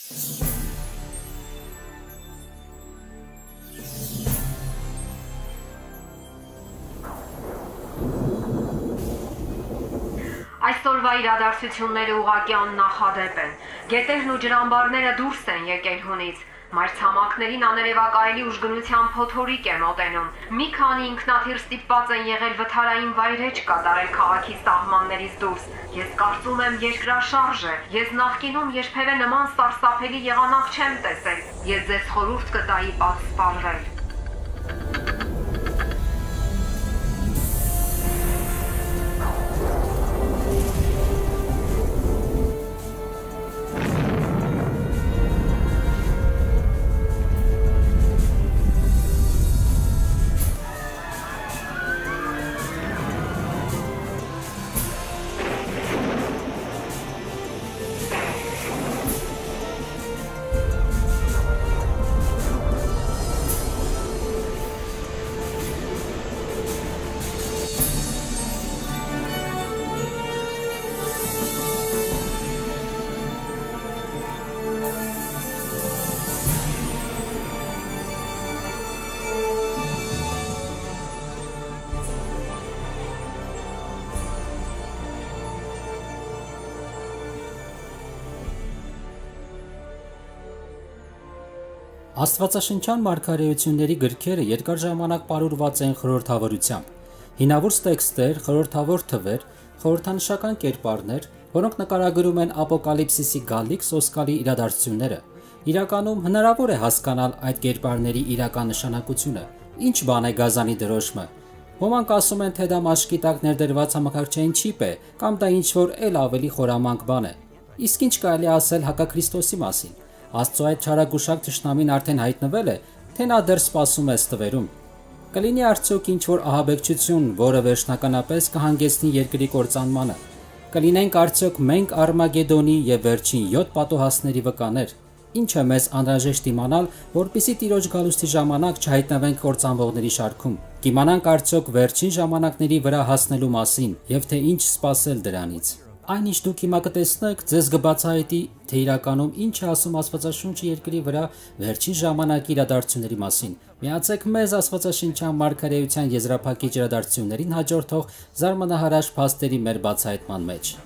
Այսօրվա իրադարձությունները ուղղակի աննախադեպ են։ Գետերն ու ջրամբարները դուրս են եկել հունից։ Մայրցամաքներին աներևակայելի ուժգնության փոթորիկ է մոտենում։ Մի քանի ինքնաթիռ ստիպված են եղել վթարային վայրեջ կատարել քաղաքի սահմաններից դուրս։ Ես կարծում եմ երկրաշարժ է։ Ես նախկինում երբևէ նման սարսափելի եղանակ չեմ տեսել։ Ես ձեզ խորհուրդ կտայի պատսպարվել։ Աստվածաշնչյան մարգարեությունների գրքերը երկար ժամանակ պարուրված են խորհրդավորությամբ։ Հինավուրց տեքստեր, խորհրդավոր թվեր, խորհրդանշական կերպարներ, որոնք նկարագրում են ապոկալիպսիսի գալիք սոսկալի իրադարձությունները։ Իրականում հնարավոր է հասկանալ այդ կերպարների իրական նշանակությունը։ Ինչ բան է գազանի դրոշմը։ Ոմանք ասում են, թե դա մաշկի տակ ներդրված համակարգչային չիպ է, կամ դա ինչ-որ էլ ավելի խորամանկ բան է։ Իսկ ինչ կարելի ասել հակաքրիստոսի մասին։ Աստծո այդ չարագուշակ թշնամին արդեն հայտնվել է, թե նա դեռ սպասում է ստվերում։ Կլինի արդյոք ինչ-որ ահաբեկչություն, որը վերջնականապես կհանգեցնի երկրի կործանմանը։ Կլինենք արդյոք մենք Արմագեդոնի եւ վերջին 7 պատոհասների վկաներ։ Ինչ է մեզ անհրաժեշտ իմանալ, որպեսզի Տիրոջ գալուստի ժամանակ չհայտնվենք կործանվողների շարքում։ Կիմանանք արդյոք վերջին ժամանակների վրա հասնելու մասին եւ թե ինչ սպասել դրանից։ Այն ինչ դուք հիմա կտեսնեք, ձեզ կբացահայտի, թե իրականում ինչ է ասում Աստվածաշունչը երկրի վրա վերջին ժամանակի իրադարձությունների մասին։ Միացեք մեզ Աստվածաշնչյան մարգարեության եզրափակիչ իրադարձություններին հաջորդող զարմանահրաշ փաստերի մեր բացահայտման մեջ։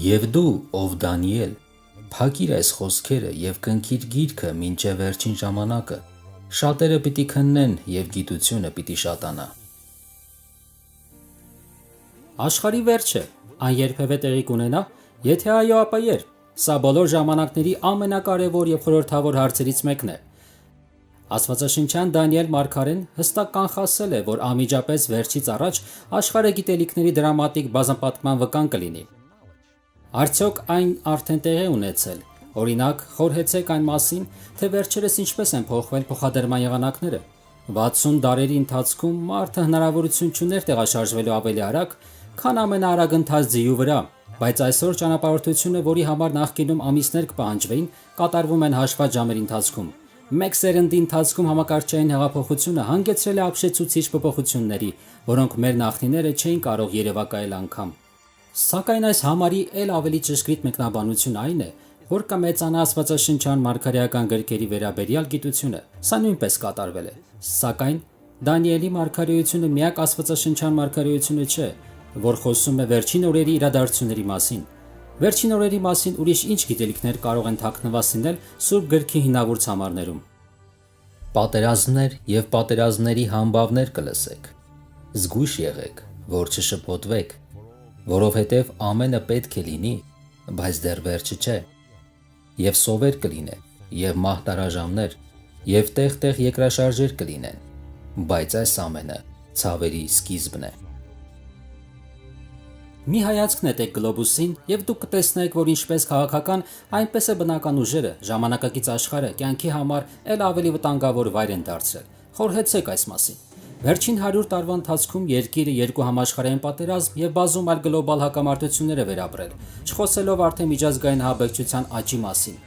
Եվ դու, ով Դանիել, փակիր այս խոսքերը եւ կնքիր գիրքը մինչեւ վերջին ժամանակը։ Շատերը պիտի քննեն եւ գիտությունը պիտի շատանա։ Աշխարհի վերջը, այն երբևէ տեղի կունենա, եթե այո, ապա երբ։ Սա բոլոր ժամանակների ամենակարևոր եւ խորհրդավոր հարցերից մեկն է։ Աստվածաշնչյան Դանիել մարգարեն հստակ կանխասել է, որ անմիջապես վերջից առաջ աշխարհը գիտելիքների դրամատիկ բազմապատկման վկան կլինի։ Արդյոք այն արդեն տեղի ունեցել։ Օրինակ, խորհեցեք այն մասին, թե վերջերս ինչպես են փոխվել փոխադրման եղանակները։ 60 դարերի ընթացքում մարդը հնարավորություն չուներ տեղաշարժվելու ավելի արագ, քան ամենաարագընթաց ձիու վրա, բայց այսօր ճանապարհորդությունը, որի համար նախկինում ամիսներ կպահանջվեին, կատարվում են հաշված ժամերի ընթացքում։ Մեկ սերնդի ընթացքում համակարգչային հեղափոխությունը հանգեցրել է ապշեցուցիչ փոփոխությունների, որոնք մեր նախնիները չէին կարող երևակայել անգամ։ Սակայն այս համարի էլ ավելի ճշգրիտ մեկնաբանությունը այն է, որ կմեծանա աստվածաշնչյան մարգարեական գրքերի վերաբերյալ գիտությունը։ Սա նույնպես կատարվել է։ Սակայն Դանիելի մարգարեությունը միակ աստվածաշնչյան մարգարեությունը չէ, որ խոսում է վերջին օրերի իրադարձությունների մասին։ Վերջին օրերի մասին ուրիշ ինչ գիտելիքներ կարող են թաքնված լինել Սուրբ գրքի հինավուրց համարներում։ Պատերազմներ եւ պատերազմների համբավներ կլսեք։ Զգույշ եղեք, որ չշփոթվեք, որովհետև ամենը պետք է լինի, բայց դեռ վերջը չէ։ Եվ սովեր կլինեն, եւ մահտարաժամներ, եւ տեղ-տեղ երկրաշարժեր կլինեն, բայց այս ամենը ցավերի սկիզբն է։ Մի հայացք նետեք գլոբուսին եւ դուք կտեսնեք, որ ինչպես քաղաքական, այնպես է բնական ուժերը, ժամանակակից աշխարհը կյանքի համար ել ավելի վտանգավոր վայր են դարձրել։ Խորհեցեք այս մասին։ Վերջին 100 տարվա ընթացքում երկիրը երկու համաշխարհային պատերազմ եւ բազում այլ գլոբալ հակամարտություններ է վերապրել, չխոսելով արդեն միջազգային հաբեկչության աճի մասին։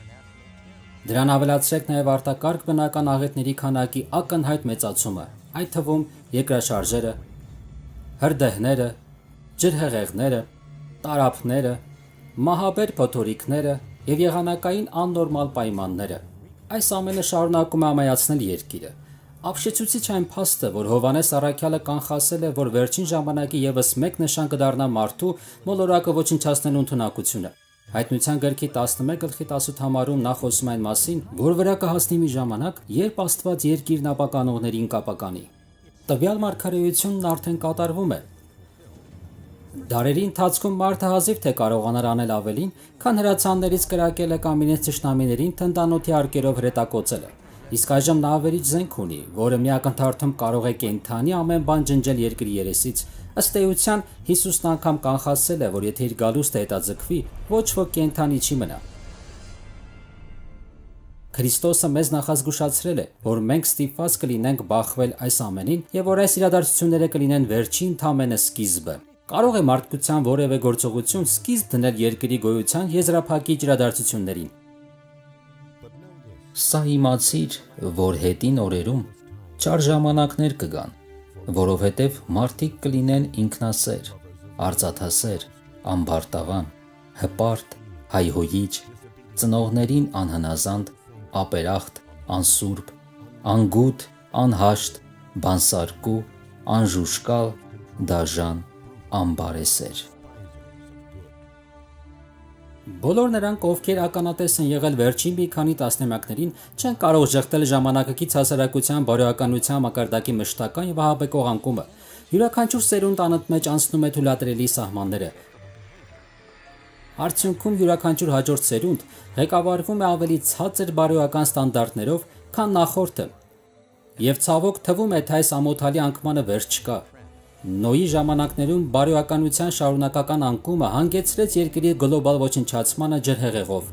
Դրան ավելացրեք նաեւ արտակարգ բնական աղետների քանակի ակնհայտ մեծացումը, այդ թվում երկրաշարժերը, հրդեհները, ջրհեղեղները, տարափները, մահաբեր փոթորիկները եւ եղանակային աննորմալ պայմանները։ Այս ամենը շարունակում է ամայացնել երկիրը։ Ապշեցուցիչ այն փաստը, որ Հովանես Առաքյալը կանխասել է, որ վերջին ժամանակի եւս մեկ նշան կդառնա մարդու մոլորակը ոչնչացնելու ընդունակությունը։ Հայտնության գրքի 11:18 համարում նա խոսում այն մասին, որ վրա կհասնի մի ժամանակ, երբ Աստված երկիրն ապականողներին կապականի։ Տվյալ մարգարեությունն արդեն կատարվում է։ Դարերի ընթացքում մարդը հազիվ թե կարողանար անել ավելին, քան հրացաններից կրակելը կամ իրենց թշնամիներին թնդանոթի արկերով հրետակոծելը։ Իսկ այժմ նա ավերիչ զենք ունի, որը մի ակնթարթում կարող է կենդանի ամեն բան ջնջել երկրի երեսից։ Ըստ էության Հիսուսն անգամ կանխասել է, որ եթե իր գալուստը հետաձգվի, ոչ ոք կենդանի չի մնա։ Քրիստոսը մեզ նախազգուշացրել է, որ մենք ստիպված կլինենք բախվել այս ամենին եւ որ այս իրադարձությունները կլինեն վերջին ընդամենը սկիզբը։ Կարող է մարդկության որևէ գործողություն սկիզբ դնել երկրի գոյության եզրափակիչ իրադարձություններին։ Սա իմացիր, որ հետին օրերում չար ժամանակներ կգան, որովհետև մարդիկ կլինեն ինքնասեր, արծաթասեր, ամբարտավան, հպարտ, հայհոյիչ, ծնողներին անհնազանդ, ապերախտ, անսուրբ, անգութ, անհաշտ, բանսարկու, անժուշկալ, դաժան, ամբարեսեր։ Բոլոր նրանք, ովքեր ականատես են եղել վերջին մի քանի տասնամյակներին, չեն կարող ժխտել ժամանակակից հասարակության բարոյականության մակարդակի մշտական եւ ահաբեկող անկումը։ Յուրաքանչյուր սերունդ անընդմեջ անցնում է թույլատրելի սահմանները։ Արդյունքում յուրաքանչյուր հաջորդ սերունդ ղեկավարվում է ավելի ցածր բարոյական ստանդարտներով, քան նախորդը։ Եվ ցավոք թվում է, թե այս ամոթալի անկմանը վերջ չկա։ Նոյի ժամանակներում բարոյականության շարունակական անկումը հանգեցրեց երկրի գլոբալ ոչնչացմանը ջրհեղեղով։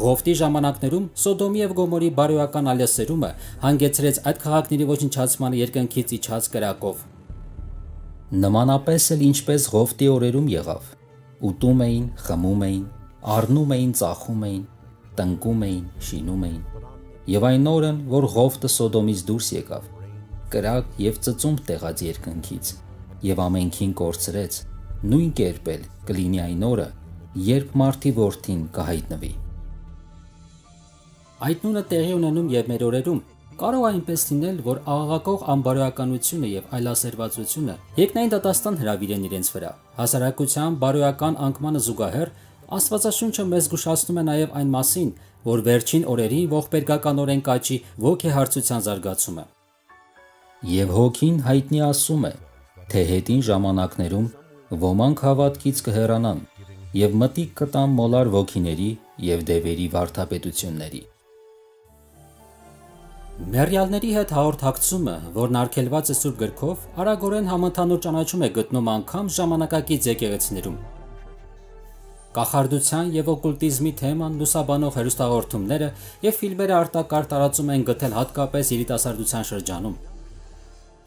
Ղովտի ժամանակներում Սոդոմի եւ Գոմորի բարոյական ալյասերումը հանգեցրեց այդ քաղաքների ոչնչացմանը երկնքից իջած կրակով։ Նմանապես էլ ինչպես Ղովտի օրերում եղավ։ Ուտում էին, խմում էին, առնում էին, ծախում էին, տնկում էին, շինում էին։ Եվ այն օրն, որ Ղովտը Սոդոմից դուրս եկավ, կրակ եւ ծծումբ տեղաց երկնքից, եւ ամենքին կորցրեց, նույն կերպ էլ կլինի այն օրը, երբ մարդի որդին կհայտնվի։ Այդ նույնը տեղի ունենում եւ մեր օրերում։ Կարող է այնպես լինել, որ աղաղակող անբարոյականությունը եւ այլասերվածությունը երկնային դատաստան հրավիրեն իրենց վրա։ Հասարակության բարոյական անկմանը զուգահեռ Աստվածաշունչը մեզ զգուշացնում է նաեւ այն մասին, որ վերջին օրերի ողբերգականորեն կաճի ոգեհարցության զարգացումը։ Եվ Հոգին հայտնի ասում է, թե հետին ժամանակներում ոմանք հավատքից կհեռանան եւ մտիկ կտան մոլար ոգիների եւ դևերի վարդապետությունների։ Մեռյալների հետ հաղորդակցումը, որն արգելված է Սուրբ գրքով, արագորեն համընդհանուր ճանաչում է գտնում անգամ ժամանակակից եկեղեցիներում։ Կախարդության եւ օկուլտիզմի թեման լուսաբանող հեռուստաղորդումները եւ ֆիլմերը արտակարգ տարածում են գտել հատկապես երիտասարդության շրջանում։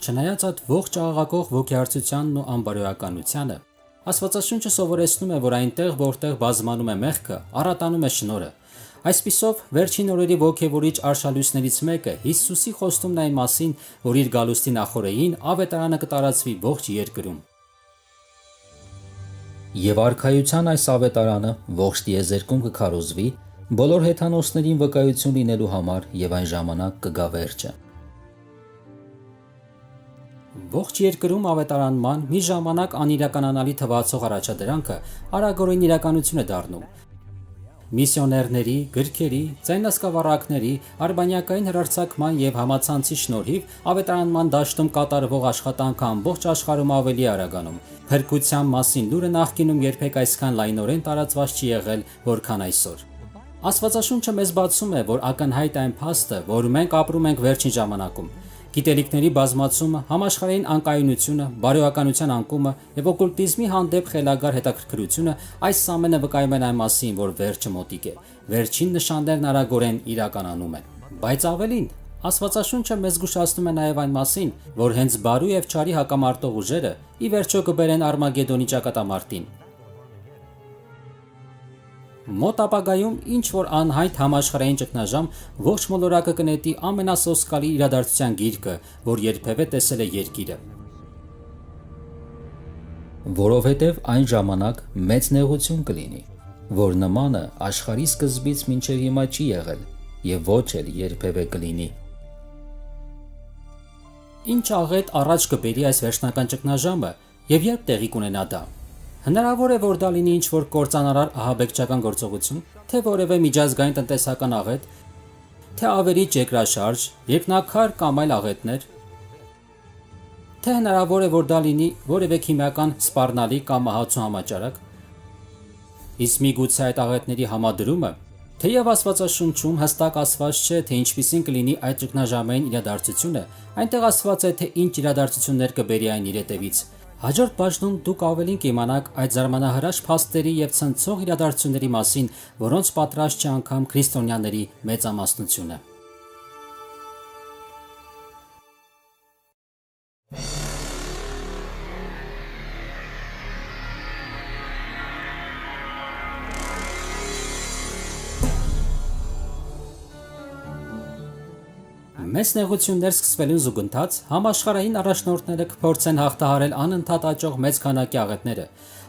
Չնայած այդ ողջ աղաղակող ոգեհարցությանն ու անբարոյականությանը, Աստվածաշունչը սովորեցնում է, որ այնտեղ, որտեղ բազմանում է մեղքը, առատանում է շնորհը։ Այսպիսով, վերջին օրերի ոգևորիչ արշալույսներից մեկը Հիսուսի խոստումն այն մասին, որ իր գալուստի նախօրեին ավետարանը կտարածվի ողջ երկրում։ Եվ արքայության այս ավետարանը ողջ տիեզերքում կքարոզվի բոլոր հեթանոսներին վկայություն լինելու համար, եւ այն ժամանակ կգա վերջը։ Ողջ երկրում ավետարանման մի ժամանակ անիրականանալի թվացող առաջադրանքը արագորեն իրականություն է դառնում։ Միսիոներների, գրքերի, ձայնասկավառակների, արբանյակային հեռարձակման եւ համացանցի շնորհիվ ավետարանման դաշտում կատարվող աշխատանքը ամբողջ աշխարհում ավելի արագանում։ Փրկության մասին լուրը նախկինում երբեք այսքան լայնորեն տարածված չի եղել, որքան այսօր։ Աստվածաշունչը մեզ բացում է, որ ակնհայտ այն փաստը, որ մենք ապրում ենք վերջին ժամանակում։ Գիտելիքների բազմացումը, համաշխարհային անկայունությունը, բարոյականության անկումը եւ օկուլտիզմի հանդեպ խելագար հետաքրքրությունը այս ամենը վկայում են այն մասին, որ վերջը մոտիկ է։ Վերջին նշաններն արագորեն իրականանում են։ Բայց ավելին, Աստվածաշունչը մեզ զգուշացնում է նաև այն մասին, որ հենց բարու եւ չարի հակամարտող ուժերը ի վերջո կբերեն Արմագեդոնի ճակատամարտին։ Մոտ ապագայում ինչ որ անհայտ համաշխարհային ճգնաժամ ողջ մոլորակը կնետի ամենասոսկալի իրադարձության գիրկը, որ երբևէ տեսել է երկիրը։ Որովհետև այն ժամանակ մեծ նեղություն կլինի, որ նմանը աշխարհի սկզբից մինչև հիմա չի եղել եւ ոչ էլ երբևէ կլինի։ Ինչ աղետ առաջ կբերի այս վերջնական ճգնաժամը եւ երբ տեղի կունենա դա։ Հնարավոր է, որ դա լինի ինչ-որ կործանարար ահաբեկչական գործողություն, թե որևէ միջազգային տնտեսական աղետ, թե ավելի ճեկրաշարժ, երկնաքար կամ այլ աղետներ, թե հնարավոր է, որ դա լինի որևէ քիմիական սպառնալիք կամ մահացու համաճարակ։ Իսկ միգուցե այդ աղետների համադրումը, թեև Աստվածաշունչում հստակ ասված չէ, թե ինչպիսին կլինի այդ ճգնաժամային իրադարձությունը, այնտեղ ասված է, թե ինչ իրադարձություններ կբերի այն իր հետևից։ Հաջորդ բաժնում դուք ավելին կիմանաք այդ զարմանահրաշ փաստերի եւ ցնցող իրադարձությունների մասին, որոնց պատրաստ չէ անգամ քրիստոնյաների մեծամասնությունը։ Մեծ նեղություններ սկսվելուն զուգընթաց համաշխարհային առաջնորդները կփորձեն հաղթահարել անընդհատ աճող մեծ քանակի աղետները։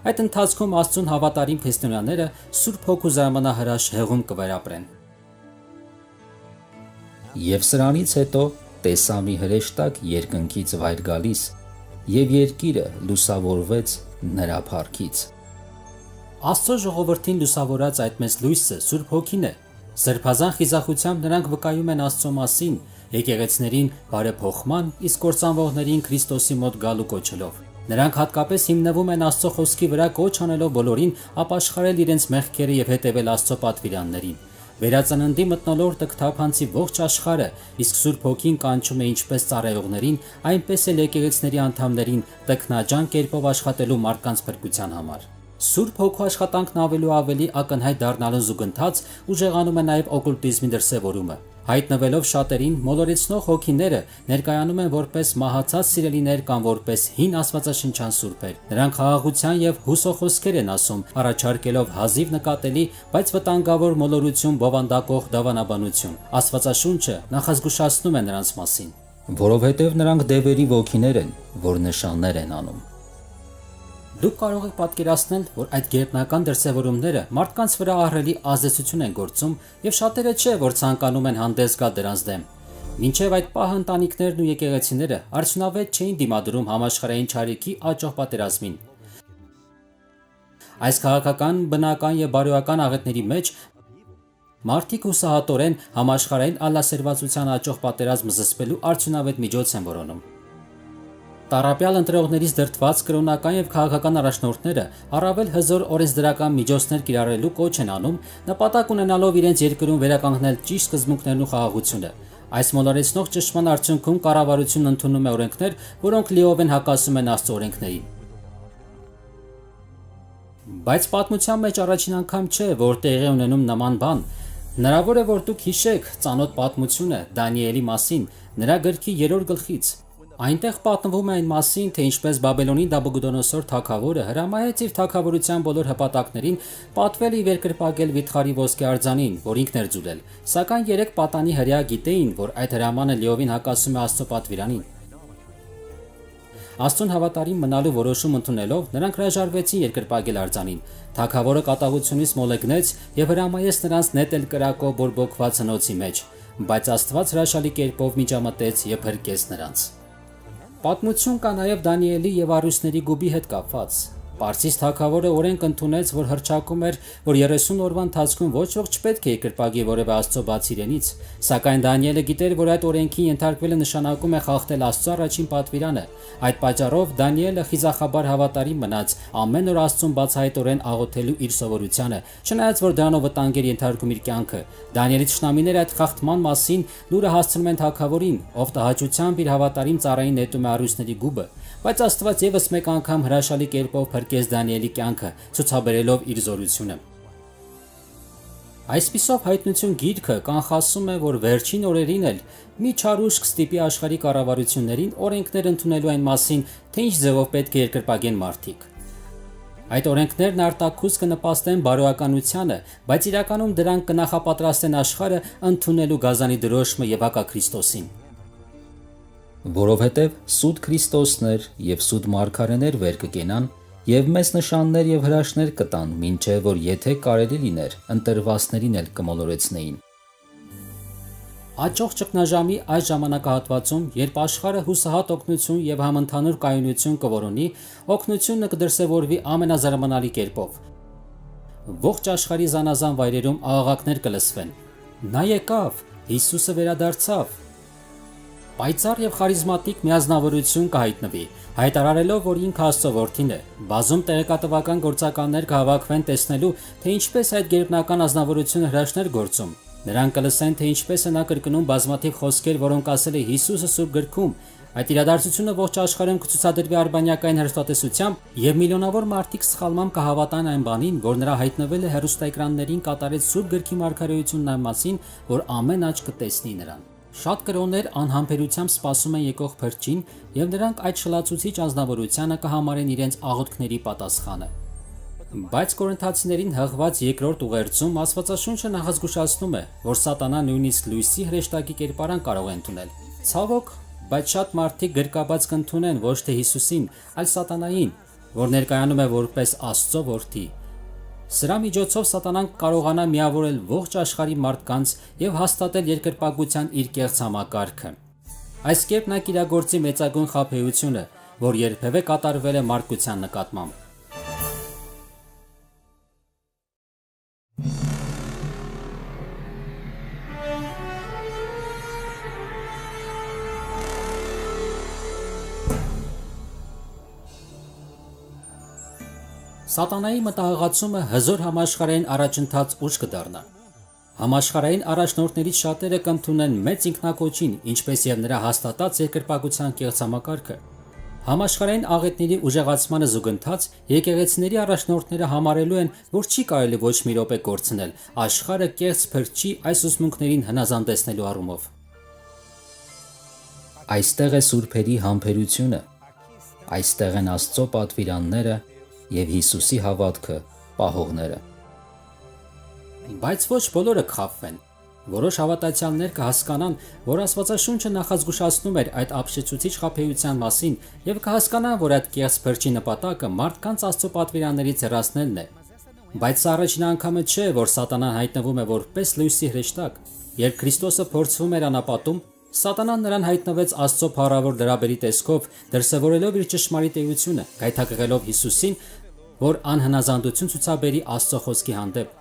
Այդ ընթացքում Աստծուն հավատարիմ քրիստոնյաները Սուրբ Հոգու զարմանահրաշ հեղում կվերապրեն։ Եվ սրանից հետո տեսա մի հրեշտակ երկնքից վայր գալիս, եւ երկիրը լուսավորվեց նրա փառքից։ Աստծո ժողովրդին լուսավորած այդ մեծ լույսը Սուրբ Հոգին է։ Սրբազան խիզախությամբ նրանք վկայում են Աստծո մասին, եկեղեցիներին բարեփոխման, իսկ կործանվողներին Քրիստոսի մոտ գալու կոչելով։ Նրանք հատկապես հիմնվում են Աստծո խոսքի վրա, կոչ անելով բոլորին ապաշխարել իրենց մեղքերը եւ հետևել Աստծո պատվիրաններին։ Վերածննդի մթնոլորտը կթափանցի ողջ աշխարհը, իսկ Սուրբ Հոգին կանչում է ինչպես ծառայողներին, այնպես էլ եկեղեցիների անդամներին տքնաջան կերպով աշխատելու մարդկանց փրկության համար։ Սուրբ Հոգու աշխատանքն ավելի ակնհայտ դառնալու զուգընթաց ուժեղանում է նաև օկուլտիզմի դրսևորումը։ Հայտնվելով շատերին, մոլորեցնող հոգիները ներկայանում են որպես մահացած սիրելիներ կամ որպես հին աստվածաշնչյան սուրբեր։ Նրանք խաղաղության եւ հուսոխոսքեր են ասում, առաջարկելով հազիվ նկատելի, բայց վտանգավոր մոլորություն բովանդակող դավանաբանություն։ Աստվածաշունչը նախազգուշացնում է նրանց մասին, որովհետև նրանք դևերի ոգիներ են, որ նշաններ են անում։ Դուք կարող եք պատկերացնել, որ այդ գերբնական դրսևորումները մարդկանց վրա ահռելի ազդեցություն են գործում եւ շատերը չէ, որ ցանկանում են հանդես գալ դրանց դեմ։ Մինչև այդ պահը ընտանիքներն ու եկեղեցիները արդյունավետ չէին դիմադրում համաշխարհային չարիքի աճող պատերազմին։ Այս քաղաքական, բնական եւ բարոյական աղետների մեջ մարդիկ հուսահատորեն համաշխարհային ալլասերվածության աճող պատերազմ զսպելու արդյունավետ միջոց են որոնում։ Տարապյալ ընտրողներից դրդված կրոնական եւ քաղաքական առաջնորդները առավել հզոր օրենսդրական միջոցներ կիրառելու կոչ են անում, նպատակ ունենալով իրենց երկրում վերականգնել ճիշտ սկզբունքներն ու խաղաղությունը։ Այս մոլորեցնող ճնշման արդյունքում կառավարությունն ընդունում է օրենքներ, որոնք լիովին հակասում են Աստծո օրենքներին։ Բայց պատմության մեջ առաջին անգամ չէ, որ տեղի է ունենում նման բան։ Հնարավոր է, որ դուք հիշեք ծանոթ պատմությունը Դանիելի մասին, նրա գրքի 3-րդ գլխից։ Այնտեղ պատմվում է այն մասին, թե ինչպես Բաբելոնի Նաբուգոդոնոսոր թագավորը հրամայեց իր թագավորության բոլոր հպատակներին պատվել եւ երկրպագել վիթխարի ոսկե արձանին, որ ինքն էր ձուլել։ Սակայն 3 պատանի հրեա գիտեին, որ այդ հրամանը լիովին հակասում է Աստծո պատվիրանին։ Աստծուն հավատարիմ մնալու որոշում ընդունելով նրանք հրաժարվեցին երկրպագել արձանին։ Թագավորը կատաղությունից մոլեգնեց եւ հրամայեց նրանց նետել կրակով բորբոքված հնոցի մեջ, բայց Աստված հրաշալի կերպով միջամտեց եւ փրկեց նրանց։ Պատմություն կա նաև Դանիելի եւ Արուսների գուբի հետ կապված։ Պարսից թագավորը օրենք ընդունեց, որ հռչակում էր, որ 30 օրվա ընթացքում ոչ ոք չպետք է երկրպագի որևէ աստծո բաց իրենից, սակայն Դանիելը գիտեր, որ այդ օրենքին ենթարկվելը նշանակում է խախտել Աստծո առաջին պատվիրանը։ Այդ պատճառով Դանիելը խիզախաբար հավատարիմ մնաց ամեն օր Աստծուն բացահայտորեն աղոթելու իր սովորությանը, չնայած որ դրանով վտանգ էր ենթարկում իր կյանքը։ Դանիելի թշնամիները այդ խախտման մասին լուրը հասցնում են թագավորին, ով տհաճությամբ իր հավատարիմ ծառային նետում է Արուսների գուբը, բայց Աստված եւս մեկ անգամ հրաշալի կերպով փրկեց Դանիելի կյանքը, ցուցաբերելով իր զորությունը։ Այսպիսով հայտնություն գիրքը կանխասում է, որ վերջին օրերին էլ մի չարուշ կստիպի աշխարհի կառավարություններին օրենքներ ընդունելու այն մասին, թե ինչ ձևով պետք է երկրպագեն մարդիկ։ Այդ օրենքներն արտաքուս կնպաստեն բարոյականությանը, բայց իրականում դրանք կնախապատրաստեն աշխարհը ընդունելու գազանի դրոշմը եւ հակաքրիստոսին։ Որովհետև սուտ Քրիստոսներ եւ սուտ մարգարեներ վեր կկենան եւ մեծ նշաններ եւ հրաշքներ կտան, մինչեւ որ եթե կարելի լիներ, ընտրվածներին էլ կմոլորեցնեին։ Աճող ճգնաժամի այս ժամանակահատվածում, երբ աշխարհը հուսահատ օգնություն եւ համընդհանուր կայունություն կորոնի, օգնությունը կդրսևորվի ամենազարմանալի կերպով։ Ողջ աշխարհի զանազան վայրերում աղաղակներ կլսվեն։ Նա եկավ, Հիսուսը վերադարձավ։ Պայծառ եւ խարիզմատիկ միազնավորություն կհայտնվի, հայտարարելով, որ ինքը Աստծո որդին է։ Բազում տեղեկատվական գործականներ կհավաքվեն տեսնելու, թե ինչպես այդ գերբնական ազնվորությունը հրաշքներ գործում։ Նրանք կլսեն, թե ինչպես է նա կրկնում բազմաթիվ խոսքեր, որոնք ասել է Հիսուսը Սուրբ գրքում։ Այդ իրադարձությունը ողջ աշխարհում կցուցադրվի արբանյակային հեռուստատեսությամբ, եւ միլիոնավոր մարդիկ սխալմամբ կհավատան այն բանին, որ նրա հայտնվել է հեռուստաէկրաններին կատարեց Սուրբ գրքի մարգարեությունն այն մասին, որ ամեն աչք կտեսնի նրան։ Շատ կրոններ անհամբերությամբ սպասում են եկող փրկին, եւ նրանք այդ շլացուցիչ անձնավորությանը կհամարեն իրենց աղոթքների պատասխանը։ Բայց Կորինթացիներին հղված երկրորդ ուղերձում Աստվածաշունչը նախազգուշացնում է, որ Սատանան նույնիսկ լույսի հրեշտակի կերպարանք կարող է ընդունել։ Ցավոք, բայց շատ մարդիկ գրկաբաց կընդունեն ոչ թե Հիսուսին, այլ Սատանային, որ ներկայանում է որպես Աստծո որդի։ Սրա միջոցով Սատանան կարողանա միավորել ողջ աշխարհի մարդկանց եւ հաստատել երկրպագության իր կեղծ համակարգը։ Այս կերպ նա կիրագործի մեծագույն խաբեությունը, որ երբևէ կատարվել է մարդկության նկատմամբ։ Սատանայի մտահղացումը հզոր համաշխարհային առաջընթաց ուժ կդառնա։ Համաշխարհային առաջնորդներից շատերը կընդունեն մեծ ինքնակոչին, ինչպես եւ նրա հաստատած երկրպագության կեղծ համակարգը։ Համաշխարհային աղետների ուժեղացմանը զուգընթաց եկեղեցիների առաջնորդները համարելու են, որ չի կարելի ոչ մի րոպե կորցնել աշխարհը կեղծ փրկչի այս ուսմունքներին հնազանդեցնելու առումով։ Այստեղ է սուրբերի համբերությունը, այստեղ են Աստծո պատվիրանները եւ Հիսուսի հավատքը պահողները։ Բայց ոչ բոլորը կխաբվեն։ Որոշ հավատացյալներ կհասկանան, որ Աստվածաշունչը նախազգուշացնում էր այդ ապշեցուցիչ խաբեության մասին եւ կհասկանան, որ այդ կեղծ փրկչի նպատակը մարդկանց Աստծո պատվիրաններից հեռացնելն է։ Բայց սա առաջին անգամը չէ, որ Սատանան հայտնվում է որպես լույսի հրեշտակ։ Երբ Քրիստոսը փորձվում էր անապատում, Սատանան նրան հայտնվեց Աստծո փառավոր դրաբերի տեսքով, դրսևորելով իր ճշմարիտ էությունը, գայթակղելով Հիսուսին, որ անհնազանդություն ցուցաբերի Աստծո խոսքի հանդեպ։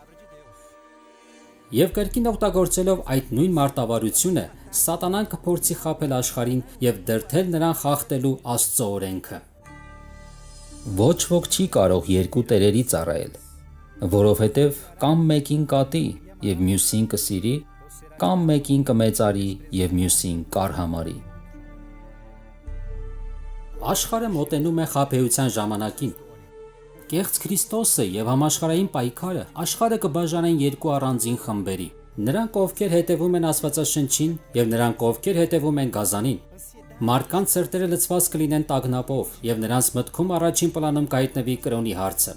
Եվ կրկին օգտագործելով այդ նույն մարտավարությունը, Սատանան կփորձի խաբել աշխարհին եւ դրդել նրան խախտելու Աստծո օրենքը։ Ոչ ոք չի կարող երկու տերերի ծառայել, որովհետեւ կամ մեկին կատի եւ մյուսին կսիրի, կամ մեկին կմեծարի եւ մյուսին կարհամարի։ Աշխարհը մոտենում է խաբեության ժամանակին։ Կեղծ Քրիստոսը եւ համաշխարհային պայքարը աշխարհը կբաժանեն երկու առանձին խմբերի։ Նրանք, ովքեր հետևում են Աստվածաշնչին, եւ նրանք, ովքեր հետևում են գազանին։ Մարդկանց սրտերը լցված կլինեն տագնապով, եւ նրանց մտքում առաջին պլանում կհայտնվի կրոնի հարցը։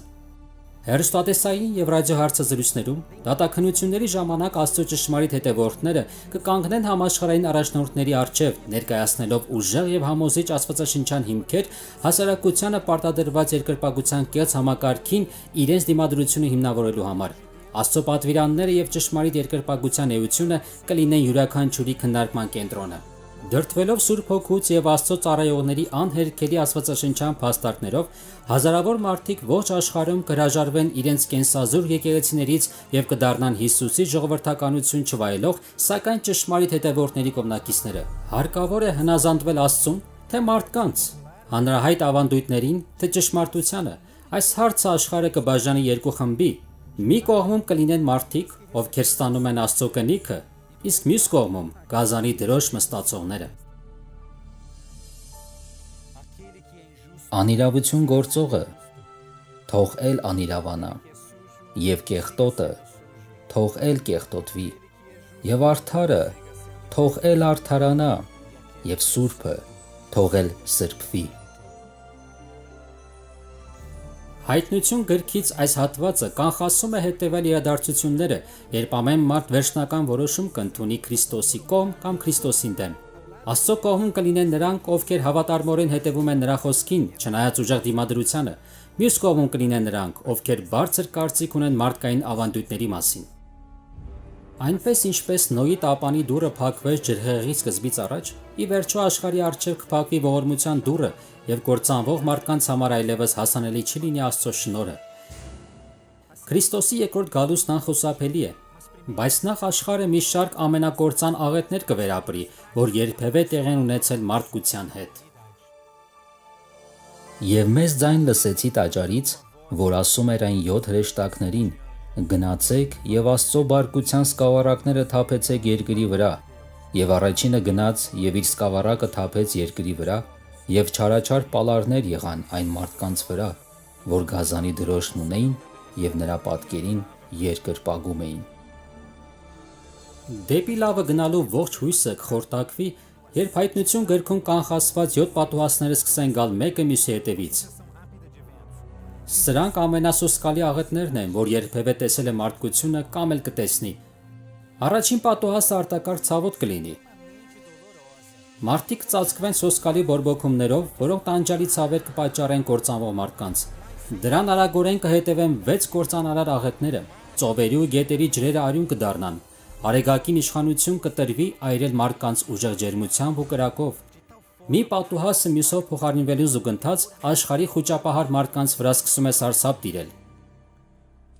Հեռուստատեսային եւ ռադիոհարցազրույցներում դատաքննությունների ժամանակ Աստծո ճշմարիտ հետևորդները կկանգնեն համաշխարհային առաջնորդների առջև, ներկայացնելով ուժեղ եւ համոզիչ աստվածաշնչյան հիմքեր հասարակությանը պարտադրված երկրպագության կեղծ համակարգին իրենց դիմադրությունը հիմնավորելու համար։ Աստծո պատվիրանները եւ ճշմարիտ երկրպագության էությունը կլինեն յուրաքանչյուրի քննարկման կենտրոնը։ Դրդվելով Սուրբ Հոգուց եւ Աստծո ծառայողների անհերքելի աստվածաշնչյան փաստարկներով, հազարավոր մարդիկ ողջ աշխարհում կհրաժարվեն իրենց կենսազոր եկեղեցիներից եւ կդառնան Հիսուսի ժողովրդականություն չվայելող, սակայն ճշմարիտ հետևորդների կողմնակիցները։ Հարկավոր է հնազանդվել Աստծուն, թե մարդկանց, հանրահայտ ավանդույթներին, թե ճշմարտությանը։ Այս հարցը աշխարհը կբաժանի երկու խմբի։ Մի կողմում կլինեն մարդիկ, ովքեր ստանում են Աստծո կնիքը, իսկ մյուս կողմում գազանի դրոշ մստացողները։ Անիրավություն գործողը թող էլ անիրավանա, եւ կեղտոտը թող էլ կեղտոտվի, եւ արդարը թող էլ արդարանա, եւ սուրբը թող էլ սրբվի։ Հայտնություն գրքից այս հատվածը կանխասում է հետևել իրադարձությունները, երբ ամեն մարդ վերջնական որոշում կընդունի Քրիստոսի կողմ կամ Քրիստոսին դեմ։ Աստծո կողմում կլինեն նրանք, ովքեր հավատարմորեն հետևում են նրա խոսքին, չնայած ուժեղ դիմադրությանը։ Մյուս կողմում կլինեն նրանք, ովքեր բարձր կարծիք ունեն մարդկային ավանդույթների մասին։ Այնպես ինչպես Նոյի տապանի դուռը փակվեց ջրհեղեղի սկզբից առաջ, ի վերջո աշխարհի առջև կփակվի ողորմության դուռը եւ կործանվող մարդկանց համար այլևս հասանելի չի լինի Աստծո շնորհը։ Քրիստոսի երկրորդ գալուստն անխուսափելի է, բայց նախ աշխարհը մի շարք ամենակործան աղետներ կվերապրի, որ երբևէ տեղ են ունեցել մարդկության հետ։ Եվ մեծ ձայն լսեցի տաճարից, որ ասում էր այն 7 հրեշտակներին. գնացեք եւ Աստծո բարկության սկավառակները թափեցեք երկրի վրա, եւ առաջինը գնաց եւ իր սկավառակը թափեց երկրի վրա, եւ չարաչար պալարներ եղան այն մարդկանց վրա, որ գազանի դրոշն ունեին եւ նրա պատկերին երկրպագում էին։ Դեպի լավը գնալու ողջ հույսը կխորտակվի, երբ հայտնություն գրքում կանխասված 7 պատուհասները սկսեն գալ մեկը մյուսի հետևից։ Սրանք ամենասոսկալի աղետներն են, որ երբևէ տեսել է մարդկությունը կամ էլ կտեսնի։ Առաջին պատուհասը արտակարգ ցավոտ կլինի։ Մարդիկ ծածկվեն սոսկալի բորբոքումներով, որոնք տանջալի ցավեր կպատճառեն կործանվող մարդկանց։ Դրան արագորեն կհետևեն 6 կործանարար աղետները, ծովերի ու գետերի ջրերը արյուն կդառնան, արեգակին իշխանություն կտրվի այրել մարդկանց ուժեղ ջերմությամբ ու կրակով։ Մի պատուհասը մյուսով փոխարինվելու զուգընթաց աշխարհի խուճապահար մարդկանց վրա սկսում է սարսափ տիրել։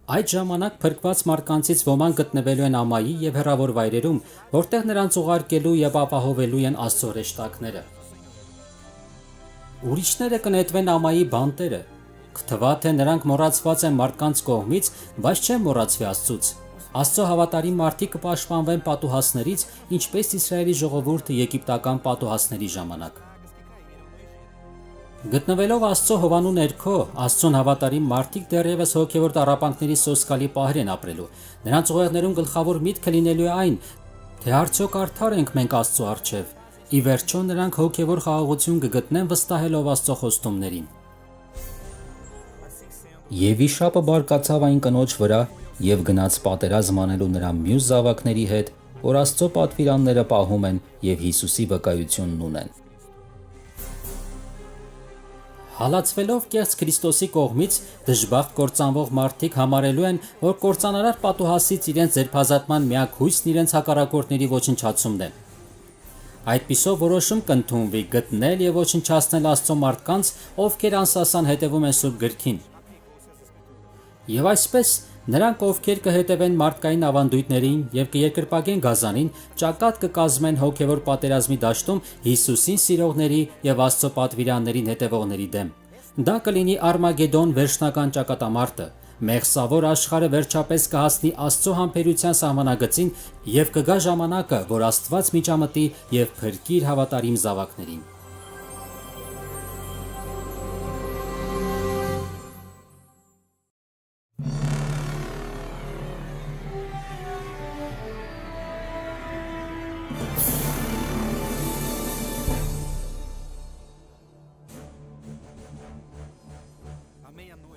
Այդ ժամանակ փրկված մարդկանցից ոմանք գտնվելու են ամայի եւ հեռավոր վայրերում, որտեղ նրանց ուղարկելու եւ ապահովելու են Աստծո հրեշտակները։ Ուրիշները կնետվեն ամայի բանտերը, կթվա թե նրանք մոռացված են մարդկանց կողմից, բայց չեն մոռացվի Աստծուց։ Աստծո հավատարիմ մարդիկ կպաշտպանվեն պատուհասներից, ինչպես Իսրայելի ժողովուրդը եգիպտական պատուհասների ժամանակ։ Գտնվելով Աստծո հովանու ներքո, Աստծուն հավատարիմ մարդիկ դեռևս հոգևոր տառապանքների սոսկալի պահեր են ապրելու։ Նրանց ուղեղներում գլխավոր միտքը լինելու է այն, թե արդյոք արդար ենք մենք Աստծո առջև։ Ի վերջո նրանք հոգևոր խաղաղություն կգտնեն վստահելով Աստծո խոստումներին։ Եվ վիշապը բարկացավ այն կնոջ վրա եւ գնաց պատերազմ անելու նրա մյուս զավակների հետ, որ Աստծո պատվիրանները պահում են եւ Հիսուսի վկայությունն ունեն։ Հալածվելով կեղծ Քրիստոսի կողմից դժբախտ կործանվող մարդիկ համարելու են, որ կործանարար պատուհասից իրենց ձերբազատման միակ հույսն իրենց հակառակորդների ոչնչացումն է։ Այդպիսով որոշում կընդունվի գտնել եւ ոչնչացնել Աստծո մարդկանց, ովքեր անսասան հետևում են Սուրբ գրքին։ Եվ այսպես նրանք, ովքեր կհետևեն մարդկային ավանդույթներին եւ կերկրպագեն գազանին, ճակատ կկազմեն հոգեվոր պատերազմի դաշտում Հիսուսին սիրողների եւ Աստծո պատվիրաններին հետևողների դեմ։ Դա կլինի Արմագեդոն վերջնական ճակատամարտը։ Մեղսավոր աշխարհը վերջապես կհասնի Աստծո համբերության սահմանագծին եւ կգա ժամանակը, որ Աստված միջամտի եւ փրկի իր հավատարիմ զավակներին։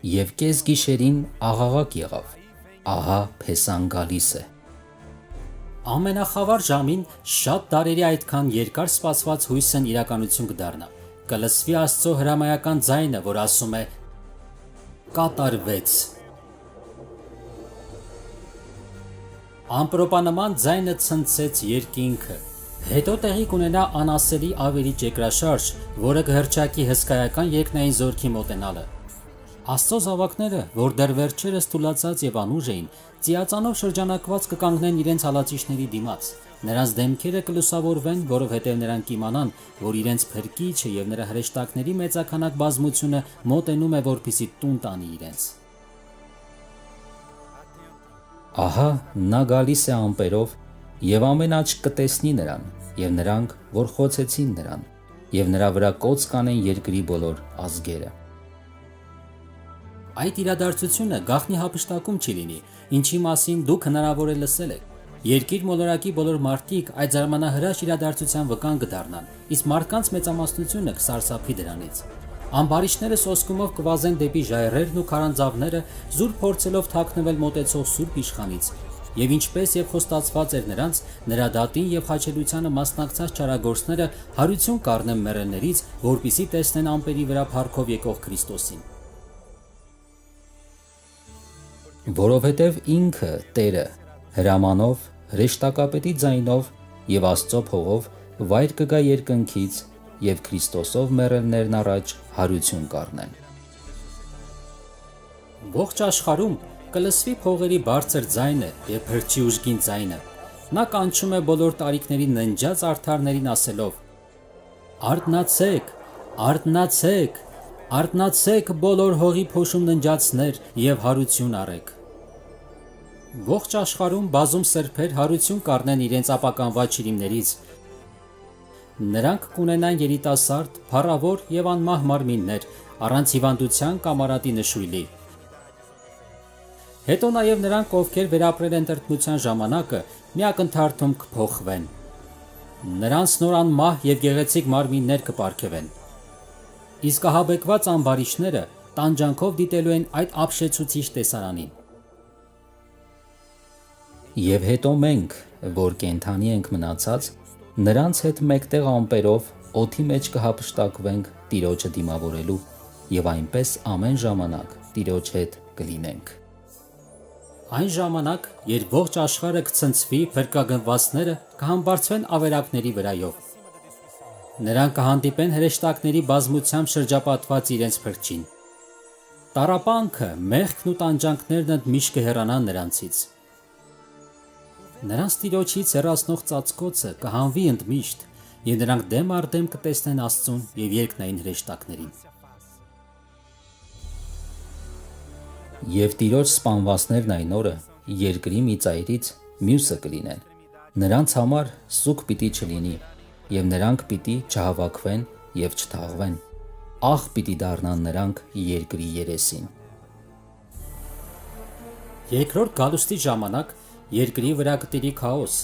Եվ կես գիշերին աղաղակ եղավ. ահա Փեսան գալիս է։ Ամենախավար ժամին շատ դարերի այդքան երկար սպասված հույսն իրականություն կդառնա։ Կլսվի Աստծո հրամայական ձայնը, որ ասում է. կատարվեց։ Ամպրոպանման ձայնը ցնցեց երկինքը, Հետո տեղի կունենա անասելի ավերիչ երկրաշարժ, որը կհրճակի հսկայական երկնային զորքի մոտենալը։ Աստծո զավակները, որ դեռ վերջերս թուլացած եւ անուժ էին, ծիածանով շրջանակված կկանգնեն իրենց հալածիչների դիմաց։ Նրանց դեմքերը կլուսավորվեն, որովհետև նրանք կիմանան, որ իրենց փրկիչը եւ նրա հրեշտակների մեծականակ բազմությունը մոտենում է, որպեսզի տուն տանի իրենց։ Ահա նա գալիս է ամպերով, եւ ամեն աչք կտեսնի նրան, եւ նրանք, որ խոցեցին նրան, եւ նրա վրա կոծ կանեն երկրի բոլոր ազգերը։ Այդ իրադարձությունը գաղտնի հափշտակում չի լինի, ինչի մասին դուք հնարավոր է լսել եք։ Երկիր մոլորակի բոլոր մարդիկ այդ զարմանահրաշ իրադարձության վկան կդառնան, իսկ մարդկանց մեծամասնությունը կսարսափի դրանից։ Ամբարիշները սոսկումով կվազեն դեպի ժայռերն ու քարանձավները, զուր փորձելով թաքնվել մոտեցող սուրբ իշխանից, եւ ինչպես եւ խոստացված էր նրանց, նրա դատին եւ խաչելությանը մասնակցած չարագործները հարություն կառնեն մեռելներից, որպիսի տեսնեն ամպերի վրա փառքով եկող Քրիստոսին։ Որովհետև ինքը Տերը հրամանով, հրեշտակապետի ձայնով եւ Աստծո փողով վայր կգա երկնքից եւ Քրիստոսով մեռելներն առաջ հարություն կառնեն։ Ողջ աշխարհում կլսվի փողերի բարձր ձայնը եւ փրկչի ուժգին ձայնը։ Նա կանչում է բոլոր տարիքների ննջած արդարներին ասելով. Արթնացեք, արթնացեք, արթնացեք բոլոր հողի փոշում ննջածներ եւ հարություն առեք։ Ողջ աշխարհում բազում սրբեր հարություն կառնեն իրենց ապականված շիրիմներից։ Նրանք կունենան երիտասարդ, փառավոր եւ անմահ մարմիններ, առանց հիվանդության կամ արատի նշույլի։ Հետո նաեւ նրանք, ովքեր վերապրել են տրտմության ժամանակը, մի ակնթարթում կփոխվեն։ Նրանց նոր անմահ եւ գեղեցիկ մարմիններ կպարգևեն։ Իսկ ահաբեկված ամբարիշները տանջանքով դիտելու են այդ ապշեցուցիչ տեսարանին։ Եվ հետո մենք, որ կենթանի ենք մնացած, նրանց հետ մեկտեղ ամպերով օդի մեջ կհափշտակվենք Տիրոջը դիմավորելու եւ այնպես ամեն ժամանակ Տիրոջ հետ կլինենք։ Այն ժամանակ, երբ ողջ աշխարհը կցնցվի, փրկագնվածները կհամբարձվեն ավերակների վրայով։ Նրանք կհանդիպեն հրեշտակների բազմությամբ շրջապատված իրենց փրկչին։ Տառապանքը, մեղքն ու տանջանքներն ընդմիշտ կհեռանան նրանցից։ Նրանց Տիրոջից հեռացնող ծածկոցը կհանվի ընդմիշտ, եւ նրանք դեմ առ դեմ կտեսնեն Աստծուն եւ երկնային հրեշտակներին։ Եվ Տիրոջ սպանվածներն այն օրը երկրի մի ծայրից մյուսը կլինեն։ Նրանց համար սուգ պիտի չլինի, եւ նրանք պիտի չհավաքվեն եւ չթաղվեն։ Ահ պիտի դառնան նրանք երկրի երեսին։ Երկրորդ գալուստի ժամանակ երկրի վրա կտիրի քաոս։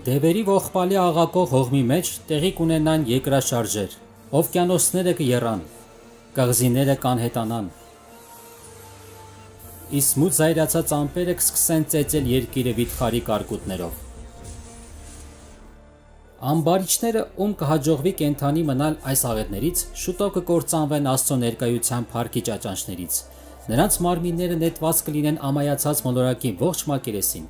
Դևերի ողբալի աղակող հողմի մեջ տեղի կունենան երկրաշարժեր, օվկիանոսները կեռան, կղզիները կանհետանան։ Իսկ մութ զայրացած ամպերը կսկսեն ծեծել երկիրը վիթխարի կարկուտներով։ Ամբարիչները, ում կհաջողվի կենթանի մնալ այս աղետներից, շուտով կկործանվեն Աստծո ներկայության փառքի ճաճանչներից։ Նրանց մարմինները նետված կլինեն ամայացած մոլորակի ողջ մակերեսին։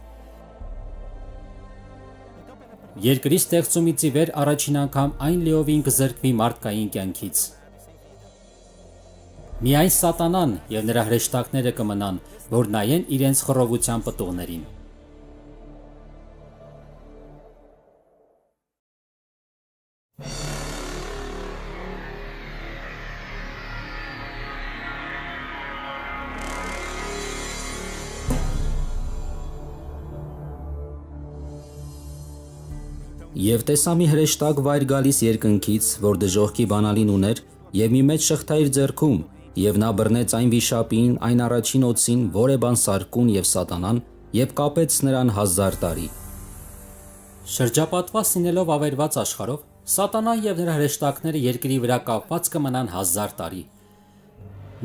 Երկրի ստեղծումից ի վեր առաջին անգամ այն լիովին կզրկվի մարդկային կյանքից։ Միայն սատանան եւ նրա հրեշտակները կմնան, որ նայեն իրենց խռովության պտուղներին։ Եվ տեսա մի հրեշտակ վայր գալիս երկնքից, որ դժոխքի բանալին ուներ, եւ մի մեծ շղթա իր ձեռքում, եւ նա բռնեց այն վիշապին, այն առաջին օծին, որ է բան սարկուն եւ սատանան, եւ կապեց նրան 1000 տարի։ Շրջապատված լինելով ավերված աշխարհով, սատանան եւ նրա հրեշտակները երկրի վրա կապված կմնան 1000 տարի։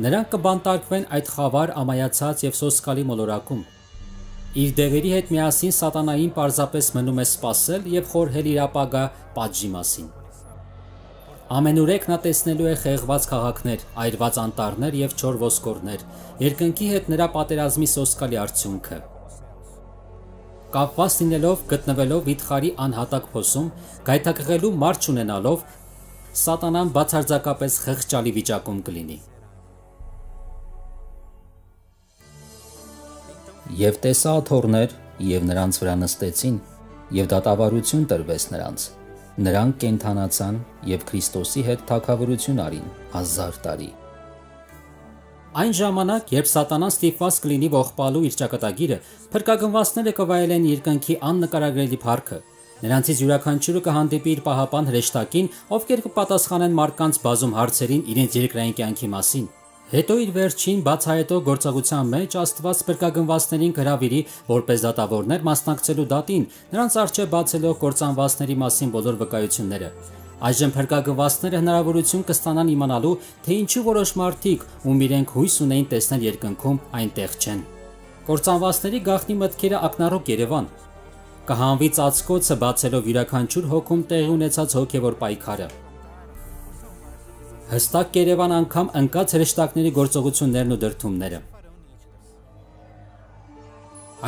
Նրանք կբանտարկվեն այդ խավար, ամայացած եւ սոսկալի մոլորակում։ Իր դևերի հետ միասին սատանային պարզապես մնում է սպասել եւ խորհել իր ապագա պատժի մասին։ Ամենուրեք նա տեսնելու է խեղված քաղաքներ, այրված անտառներ եւ չոր ոսկորներ, երկնքի հետ նրա պատերազմի սոսկալի արդյունքը։ կապված լինելով գտնվելով վիթխարի անհատակ փոսում, գայթակղելու մարդ չունենալով, սատանան բացարձակապես խղճալի վիճակում կլինի։ Եվ տեսա աթոռներ, եւ նրանց վրա նստեցին, եւ դատավարություն տրվեց նրանց։ Նրանք կենդանացան եւ Քրիստոսի հետ թագավորություն արին 1000 տարի։ Այն ժամանակ, երբ սատանան ստիպված կլինի ողբալու իր ճակատագիրը, փրկագնվածները կվայելեն երկնքի աննկարագրելի փառքը։ Նրանցից յուրաքանչյուրը կհանդիպի իր պահապան հրեշտակին, ովքեր կպատասխանեն մարդկանց բազում հարցերին իրենց երկրային կյանքի մասին։ Հետո իր վերջին բացահայտող գործողության մեջ Աստված փրկագնվածներին կհրավիրի որպես դատավորներ մասնակցելու դատին, նրանց առջև բացելով կործանվածների մասին բոլոր վկայությունները։ Այժմ փրկագնվածները հնարավորություն կստանան իմանալու, թե ինչու որոշ մարդիկ, ում իրենք հույս ունեին տեսնել երկնքում, այնտեղ չեն։ Կործանվածների գաղտնի մտքերը ակնառոք Երևան կհանվի ծածկոցը բացելով յուրաքանչյուր հոգում տեղի ունեցած հոգևոր պայքարը։ Հստակ Երևան անգամ ընկած հրեշտակների գործողություններն ու դրդումները։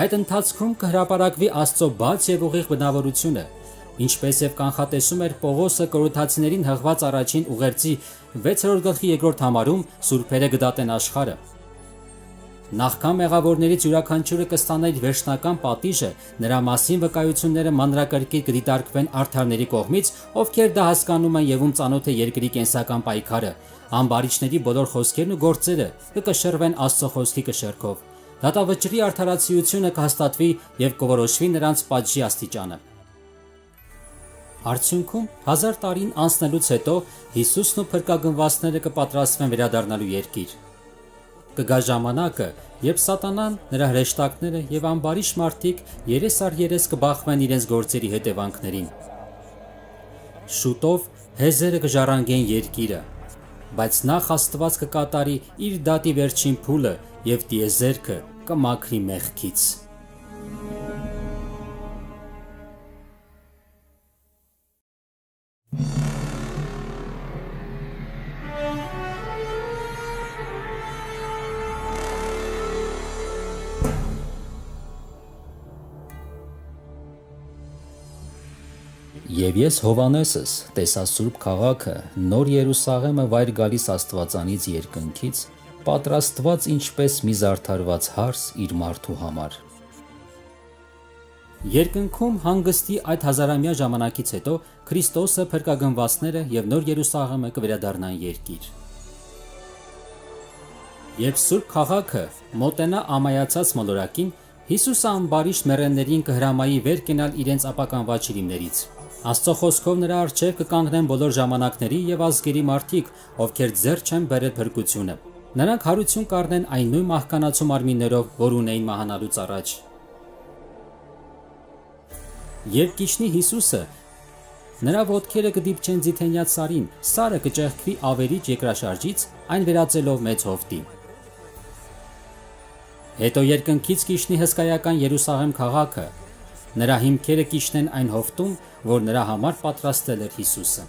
Այդ ընթացքում կհրապարակվի Աստծո բաց եւ ուղիղ բնավորությունը, ինչպես եւ կանխատեսում էր Պողոսը Կորինթացիներին հղված առաջին ուղերձի 6-րդ գլխի 2-րդ համարում սուրբերը կդատեն աշխարհը։ Նախքան մեղավորներից յուրաքանչյուրը կստանա իր վերջնական պատիժը, նրա մասին վկայությունները մանրակրկիտ կդիտարկվեն արդարների կողմից, ովքեր դա հասկանում են եւ ում ծանոթ է երկրի կենսական պայքարը, ամբարիչների բոլոր խոսքերն ու գործերը կկշռվեն Աստծո խոսքի կշեռքով։ Դատավճռի արդարացիությունը կհաստատվի եւ կորոշվի նրանց պատժի աստիճանը։ Արդյունքում 1000 տարին անցնելուց հետո Հիսուսն ու փրկագնվածները կպատրաստվեն վերադառնալու երկիր։ Կգա ժամանակը, երբ սատանան, նրա հրեշտակները եւ ամբարիշ մարդիկ երես առ երես կբախվեն իրենց գործերի հետևանքներին։ Շուտով հեզերը կժառանգեն երկիրը, բայց նախ Աստված կկատարի իր դատի վերջին փուլը եւ տիեզերքը կմաքրի մեղքից։ Եվ ես Հովանեսս տեսա Սուրբ քաղաքը, նոր Երուսաղեմը վայր գալիս Աստվածանից երկնքից, պատրաստված ինչպես մի զարդարված հարս իր մարդու համար։ Երկնքում հանգստի այդ հազարամյա ժամանակից հետո Քրիստոսը, փրկագնվածները եւ նոր Երուսաղեմը կվերադառնան երկիր։ Երբ Սուրբ քաղաքը մոտենա ամայացած մոլորակին, Հիսուսը ամբարիշտ մեռելներին կհրամայի վեր կենալ իրենց ապականված շիրիմներից։ Աստծո խոսքով նրա առջև կկանգնեն բոլոր ժամանակների եւ ազգերի մարդիկ, ովքեր ձեռ չեն բերել փրկությունը։ Նրանք հարություն կառնեն այն նույն մահկանացու մարմիններով, որ ունեին մահանալուց առաջ։ Երբ կիջնի Հիսուսը, նրա ոտքերը կդիպչեն ձիթենյաց սարին, սարը կճեղքվի ավերիչ երկրաշարժից, այն վերածելով մեծ հովտի։ Հետո երկնքից կիջնի հսկայական Երուսաղեմ քաղաքը, նրա հիմքերը կիջնեն այն հովտում, որ նրա համար պատրաստել էր Հիսուսը։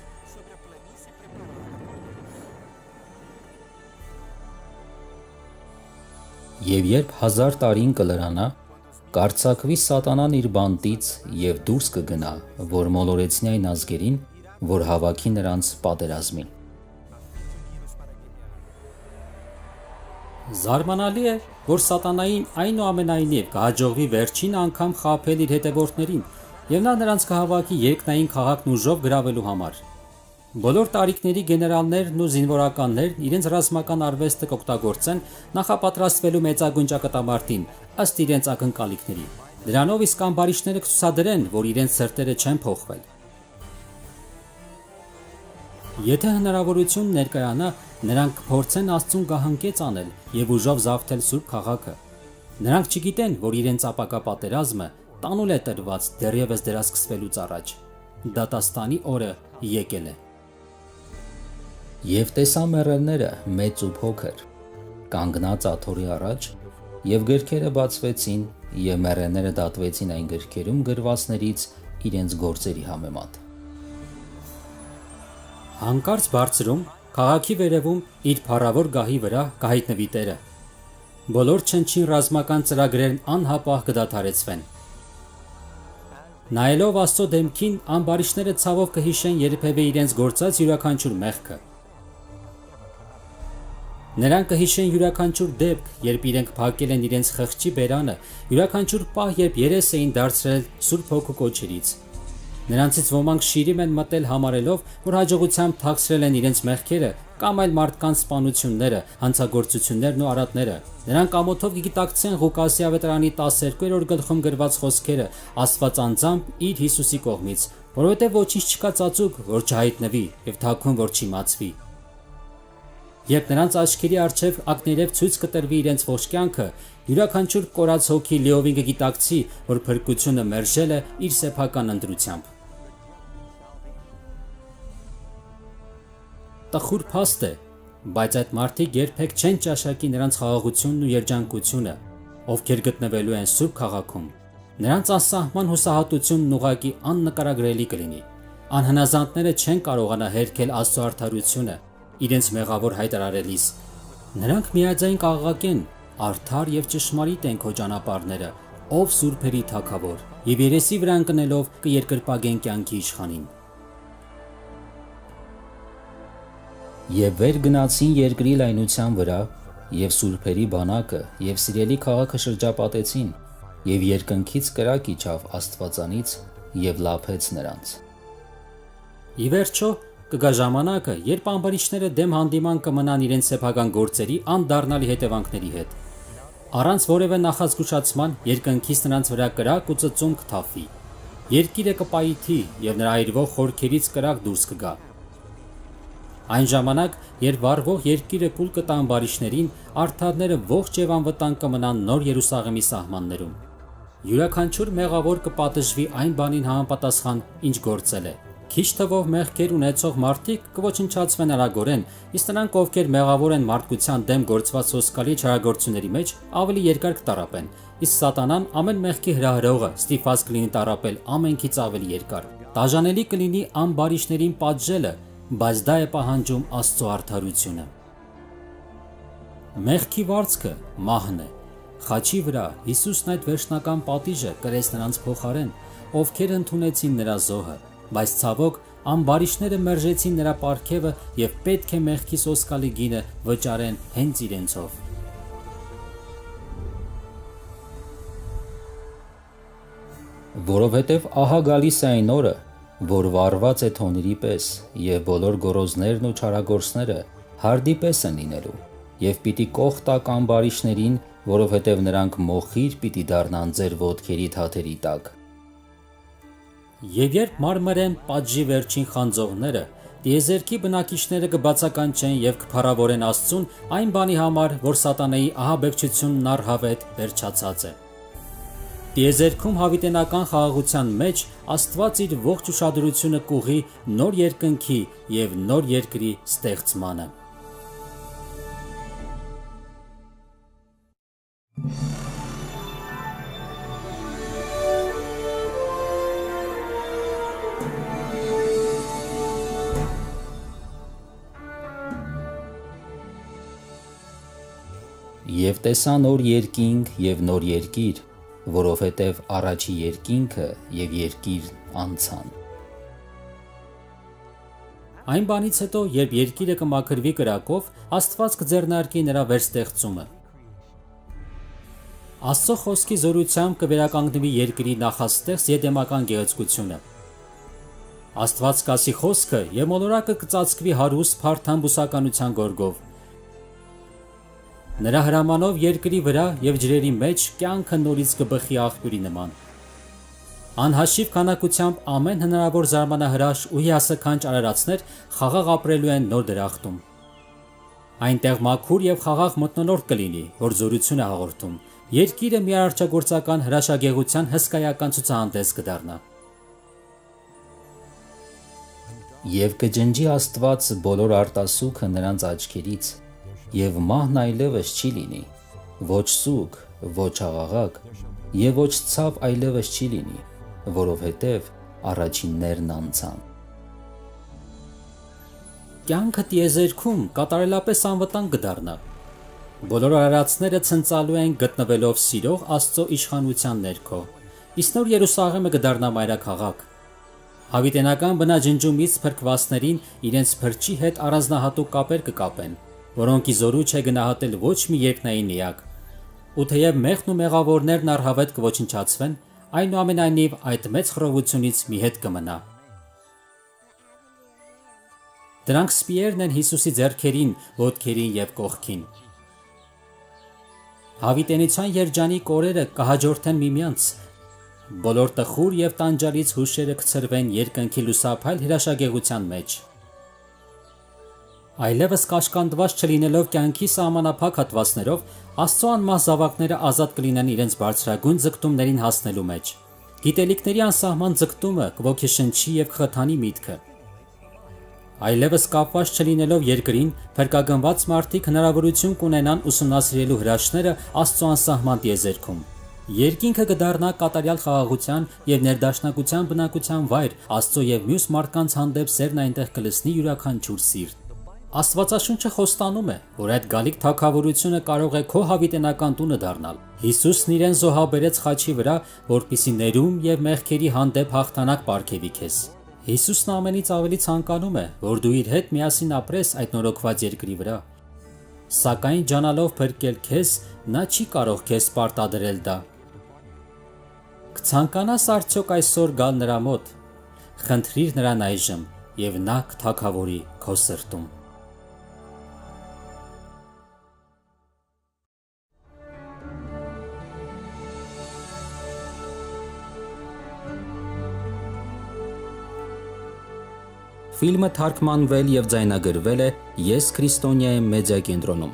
Եվ երբ 1000 տարին կլրանա, կարձակվի սատանան իր բանտից եւ դուրս կգնա, որ մոլորեցնի այն ազգերին, որ հավաքի նրանց պատերազմին։ Զարմանալի է, որ սատանային այնուամենայնիվ կհաջողվի վերջին անգամ խաբել իր հետևորդներին, եւ նա նրանց կհավաքի երկնային քաղաքն ուժով գրավելու համար։ Բոլոր տարիքների գեներալներն ու զինվորականներն իրենց ռազմական արվեստը կօգտագործեն նախապատրաստվելու մեծագույն ճակատամարտին ըստ իրենց ակնկալիքների։ Դրանով իսկ ամբարիշտները կցուցադրեն, որ իրենց սրտերը չեն փոխվել։ Եթե հնարավորություն ներկայանա, նրանք կփորձեն Աստծուն գահանքեց անել եւ ուժով զավթել Սուրբ քաղաքը։ Նրանք չգիտեն, որ իրենց ապակա պատերազմը տանուլ է տրված դեռևս դրա սկսվելուց առաջ։ Դատաստանի օրը եկել է։ Եվ տեսա մեռելները մեծ ու փոքր, կանգնած աթոռի առաջ, եւ գրքերը բացվեցին, եւ մեռելները դատվեցին այն գրքերում գրվածներից իրենց գործերի համեմատ։ Հանկարծ բարձրում, քաղաքի վերևում իր փառավոր գահի վրա կհայտնվի Տերը։ Բոլոր չնչին ռազմական ծրագրերն անհապաղ կդադարեցվեն։ Նայելով Աստծո դեմքին, ամբարիշները ցավով կհիշեն երբևէ իրենց գործած յուրաքանչյուր մեղքը։ Նրանք կհիշեն յուրաքանչյուր դեպք, երբ իրենք փակել են իրենց խղճի բերանը, յուրաքանչյուր պահ, երբ երես էին դարձրել Սուրբ Հոգու կոչերից։ Նրանցից ոմանք շիրիմ են մտել համարելով, որ հաջողությամբ թաքցրել են իրենց մեղքերը կամ այլ մարդկանց սպանությունները, հանցագործություններն ու արատները։ Նրանք ամոթով կգիտակցեն Ղուկասի ավետարանի 12-րդ գլխում գրված խոսքերը Աստված անձամբ իր Հիսուսի կողմից, որովհետև ոչինչ չկա ծածուկ, որ չհայտնվի, եւ թաքուն, որ չիմացվի։ Երբ նրանց աչքերի առջև ակներև ցույց կտրվի իրենց ողջ կյանքը, յուրաքանչյուր կորած հոգի լիովին կգիտակցի, որ փրկությունը մերժել է իր սեփական ընտրությամբ։ Տխուր փաստ է, բայց այդ մարդիկ երբեք չեն ճաշակի նրանց խաղաղությունն ու երջանկությունը, ովքեր գտնվելու են Սուրբ քաղաքում։ Նրանց անսահման հուսահատությունն ուղղակի աննկարագրելի կլինի։ Անհնազանդները չեն կարողանա հերքել Աստծո արդարությունը իրենց մեղավոր հայտարարելիս։ Նրանք միաձայն կաղաղակեն. արդար եւ ճշմարիտ են քո ճանապարհները, ով սուրբերի թագավոր, եւ երեսի վրա ընկնելով կերկրպագեն կյանքի իշխանին։ Եվ վեր գնացին երկրի լայնության վրա, եւ սուրբերի բանակը, եւ սիրելի քաղաքը շրջապատեցին, եւ երկնքից կրակ իջավ Աստվածանից եւ լափեց նրանց։ Ի վերջո կգա ժամանակը, երբ ամբարիշները դեմ հանդիման կմնան իրենց սեփական գործերի անդառնալի հետևանքների հետ։ Առանց որևէ նախազգուշացման երկնքից նրանց վրա կրակ ու ծծում կթափվի։ Երկիրը կպայթի եւ նրա այրվող խորքերից կրակ դուրս կգա։ Այն ժամանակ, երբ վառվող երկիրը կուլ կտա ամբարիշներին, արդարները ողջ եւ անվտանգ կմնան Նոր Երուսաղեմի սահմաններում։ Յուրաքանչյուր մեղավոր կպատժվի այն բանին համապատասխան, ինչ գործել է։ Քիչ թվով մեղքեր ունեցող մարդիկ կոչնչացվեն արագորեն, իսկ նրանք, ովքեր մեղավոր են մարդկության դեմ գործված սոսկալի չարագործությունների մեջ, ավելի երկար կտառապեն, իսկ սատանան ամեն մեղքի հրահրողը ստիպված կլինի տառապել ամենքից ավելի երկար։ Դաժանելի կլինի ամբարիշներին պատժելը, բայց դա է պահանջում Աստծո արդարությունը։ Մեղքի վարձքը մահն է։ Խաչի վրա Հիսուսն այդ վերջնական պատիժը կրեց նրանց փոխարեն, ովքեր ընդունեցին նրա զոհը, բայց ցավոք ամբարիշները մերժեցին նրա պարգևը եւ պետք է մեղքի սոսկալի գինը վճարեն հենց իրենցով։ Որովհետև ահա գալիս է այն օրը, որ վառված է թոնրի պես, եւ բոլոր գոռոզներն ու չարագործները հարդի պես են լինելու, եւ պիտի կող տակ ամբարիշներին, որովհետև նրանք մոխիր պիտի դառնան ձեր ոտքերի թաթերի տակ։ Եվ երբ մարմրեն պատժի վերջին խանձողները, տիեզերքի բնակիչները կբացականչեն եւ կփառավորեն Աստծուն այն բանի համար, որ սատանայի ահաբեկչությունն առհավետ վերջացած է։ Տիեզերքում հավիտենական խաղաղության մեջ Աստված իր ողջ ուշադրությունը կուղի նոր երկնքի եւ նոր երկրի ստեղծմանը։ Եվ տեսա նոր երկինք եւ նոր երկիր, որովհետև առաջի երկինքը եւ երկիրն անցան։ Այն բանից հետո, երբ երկիրը կմաքրվի կրակով, Աստված կձեռնարկի նրա վերստեղծումը։ Աստծո խոսքի զորությամբ կվերականգնվի երկրի նախաստեղծ եդեմական գեղեցկությունը։ Աստված կասի խոսքը եւ մոլորակը կծածկվի հարուստ փարթամ բուսականության գորգով։ Նրա հրամանով երկրի վրա եւ ջրերի մեջ կյանքը նորից կբխի աղբյուրի նման։ Անհաշիվ քանակությամբ ամեն հնարավոր զարմանահրաշ ու հիասքանչ արարածներ խաղաղ ապրելու են նոր դրախտում։ Այնտեղ մաքուր եւ խաղաղ մթնոլորտ կլինի, որ զորություն է հաղորդում։ Երկիրը մի արարչագործական հրաշագեղության հսկայական ցուցահանդես կդառնա։ Եվ կջնջի Աստված բոլոր արտասուքը նրանց աչքերից, եւ մահն այլևս չի լինի, ոչ սուգ, ոչ աղաղակ, եւ ոչ ցավ այլևս չի լինի, որովհետև առաջիններն անցան։ Կյանքը տիեզերքում կատարելապես անվտանգ կդառնա։ Բոլոր արարածները ցնծալու են գտնվելով սիրող Աստծո իշխանության ներքո, Իսկ նոր Երուսաղեմը կդառնա մայրաքաղաք։ Հավիտենական բնաջնջումից փրկվածներին իրենց փրկչի հետ առանձնահատուկ կապեր կկապեն, որոնք իզորու չէ գնահատել ոչ մի երկնային էակ։ Ու թեև մեղն ու մեղավորներն առհավետ կոչնչացվեն, այնուամենայնիվ այդ մեծ խռովությունից մի հետ կմնա։ Դրանք սպիերն են Հիսուսի ձեռքերին, ոտքերին և կողքին։ Հավիտենության երջանիկ օրերը կհաջորդեն միմյանց։ Բոլոր տխուր և տանջալից հուշերը կցրվեն երկնքի լուսափայլ հրաշագեղության մեջ։ Այլևս կաշկանդված չլինելով կյանքի սահմանափակ հատվածներով, Աստծո անմահ զավակները ազատ կլինեն իրենց բարձրագույն ձգտումներին հասնելու մեջ։ Գիտելիքների անսահման ձգտումը կոգեշնչի և կխթանի միտքը։ Այլևս կապված չլինելով երկրին, փրկագնված մարդիկ հնարավորություն կունենան ուսումնասիրելու հրաշքները Աստծո անսահման տիեզերքում։ Երկինքը կդառնա կատարյալ խաղաղության և ներդաշնակության բնակության վայր, Աստծո և մյուս մարդկանց հանդեպ սերն այնտեղ կլցնի յուրաքանչյուր սիրտ։ Աստվածաշունչը խոստանում է, որ այդ գալիք թագավորությունը կարող է քո հավիտենական տունը դառնալ։ Հիսուսն իրեն զոհաբերեց խաչի վրա, որպեսզի ներում և մեղքերի հանդեպ հաղթանակ պարգևի քեզ։ Հիսուսն ամենից ավելի ցանկանում է, որ դու իր հետ միասին ապրես այդ նորոգված երկրի վրա։ Սակայն ջանալով փրկել քեզ, նա չի կարող քեզ պարտադրել դա։ Կցանկանաս արդյոք այսօր գալ նրա մոտ։ Խնդրիր նրան այժմ, և նա կթագավորի քո սրտում։ Ֆիլմը թարգմանվել և ձայնագրվել է Ես Քրիստոնյա եմ մեդիա կենտրոնում։